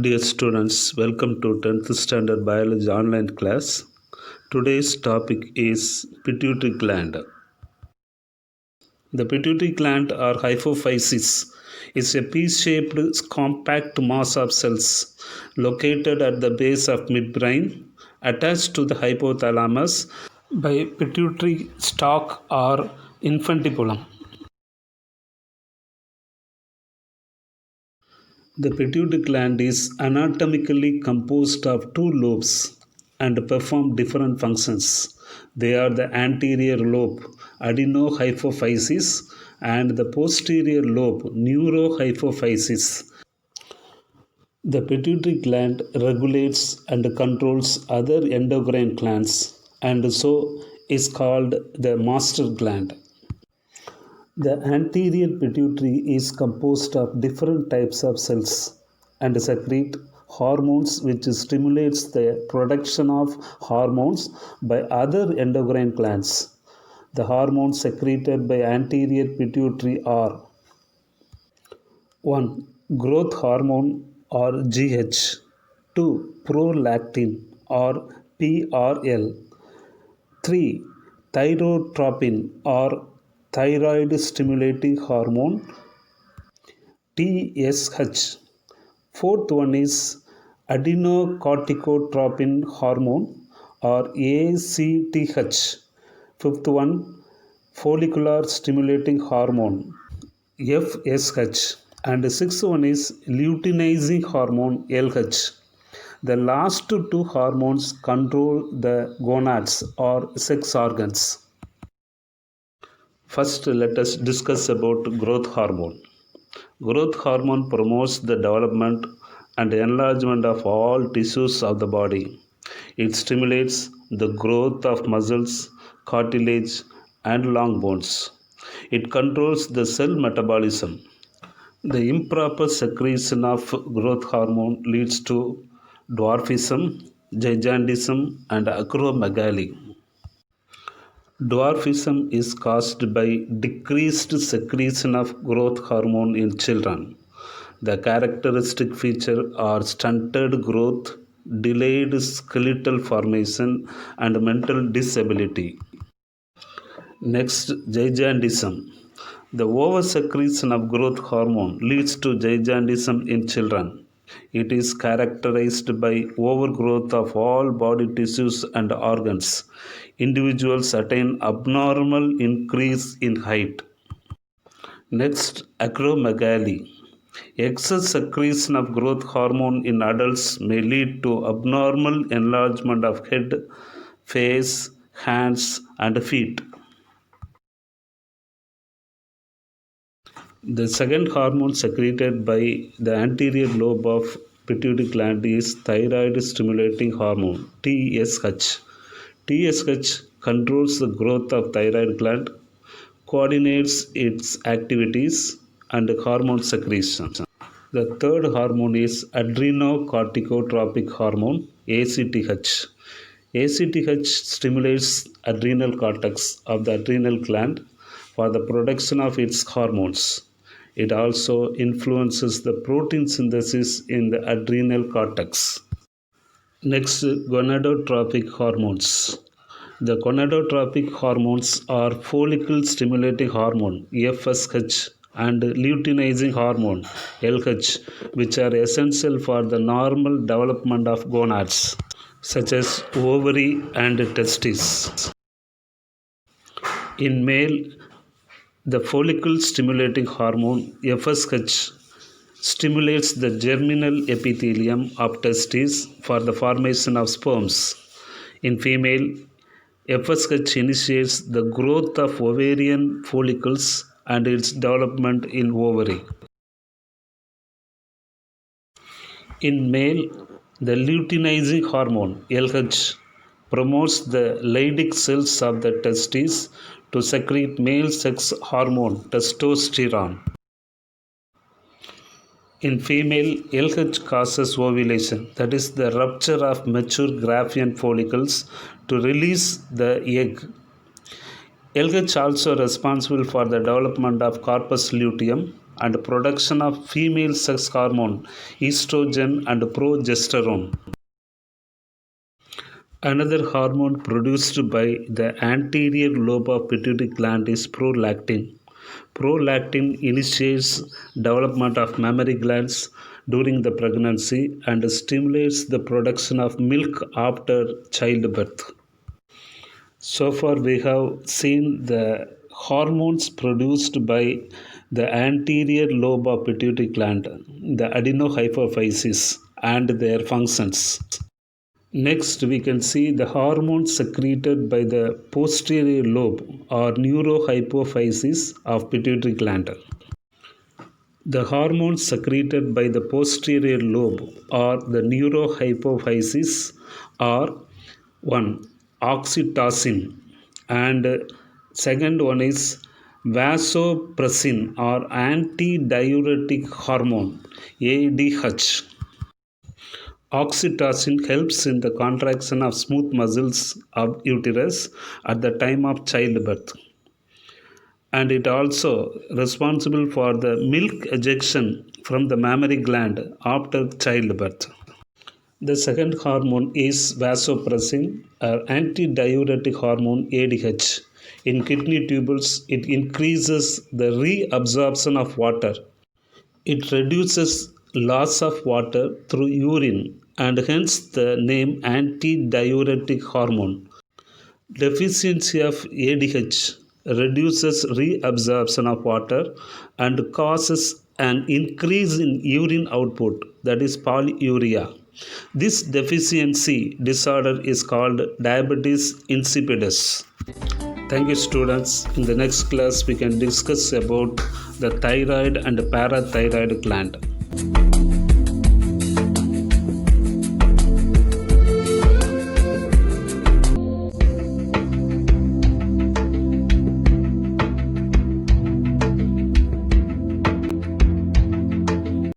Dear students, welcome to 10th Standard Biology online class. Today's topic is pituitary gland. The pituitary gland or hypophysis is a pea-shaped compact mass of cells located at the base of midbrain attached to the hypothalamus by pituitary stalk or infundibulum. The pituitary gland is anatomically composed of two lobes and perform different functions. They are the anterior lobe, adenohypophysis, and the posterior lobe, neurohypophysis. The pituitary gland regulates and controls other endocrine glands and so is called the master gland. The anterior pituitary is composed of different types of cells and secrete hormones which stimulates the production of hormones by other endocrine glands. The hormones secreted by anterior pituitary are 1. Growth hormone or GH, 2. Prolactin or PRL, 3. Thyrotropin or thyroid stimulating hormone TSH. Fourth one is adenocorticotropin hormone or ACTH. Fifth one, follicular stimulating hormone FSH. And sixth one is luteinizing hormone LH. The last two hormones control the gonads or sex organs. First, let us discuss about growth hormone. Growth hormone promotes the development and enlargement of all tissues of the body. It stimulates the growth of muscles, cartilage, and long bones. It controls the cell metabolism. The improper secretion of growth hormone leads to dwarfism, gigantism, and acromegaly. Dwarfism is caused by decreased secretion of growth hormone in children. The characteristic feature are stunted growth, delayed skeletal formation, and mental disability. Next, gigantism. The oversecretion of growth hormone leads to gigantism in children. It is characterized by overgrowth of all body tissues and organs. Individuals attain abnormal increase in height. Next, acromegaly. Excess secretion of growth hormone in adults may lead to abnormal enlargement of head, face, hands, and feet. The second hormone secreted by the anterior lobe of pituitary gland is thyroid stimulating hormone TSH. TSH controls the growth of thyroid gland, coordinates its activities and hormone secretion. The third hormone is adrenocorticotropic hormone ACTH. ACTH stimulates adrenal cortex of the adrenal gland for the production of its hormones. It also influences the protein synthesis in the adrenal cortex. Next, gonadotropic hormones. The gonadotropic hormones are follicle stimulating hormone FSH and luteinizing hormone LH, which are essential for the normal development of gonads, such as ovary and testes. In male, the follicle stimulating hormone FSH stimulates the germinal epithelium of testes for the formation of sperms. In female, FSH initiates the growth of ovarian follicles and its development in ovary. In male, the luteinizing hormone LH promotes the Leydig cells of the testes to secrete male sex hormone testosterone. In female, LH causes ovulation, that is, the rupture of mature Graafian follicles to release the egg. LH also responsible for the development of corpus luteum and production of female sex hormone estrogen and progesterone. Another hormone produced by the anterior lobe of pituitary gland is prolactin. Prolactin initiates development of mammary glands during the pregnancy and stimulates the production of milk after childbirth. So far, we have seen the hormones produced by the anterior lobe of pituitary gland, the adenohypophysis, and their functions. Next, we can see the hormones secreted by the posterior lobe or neurohypophysis of pituitary gland. The hormones secreted by the posterior lobe or the neurohypophysis are one oxytocin and second one is vasopressin or antidiuretic hormone ADH. Oxytocin helps in the contraction of smooth muscles of uterus at the time of childbirth, and it also responsible for the milk ejection from the mammary gland after childbirth. The second hormone is vasopressin or antidiuretic hormone ADH. In kidney tubules, it increases the reabsorption of water. It reduces loss of water through urine and hence the name antidiuretic hormone. Deficiency of ADH reduces reabsorption of water and causes an increase in urine output, that is polyuria. This deficiency disorder is called diabetes insipidus. Thank you, students. In the next class, we can discuss about the thyroid and parathyroid gland.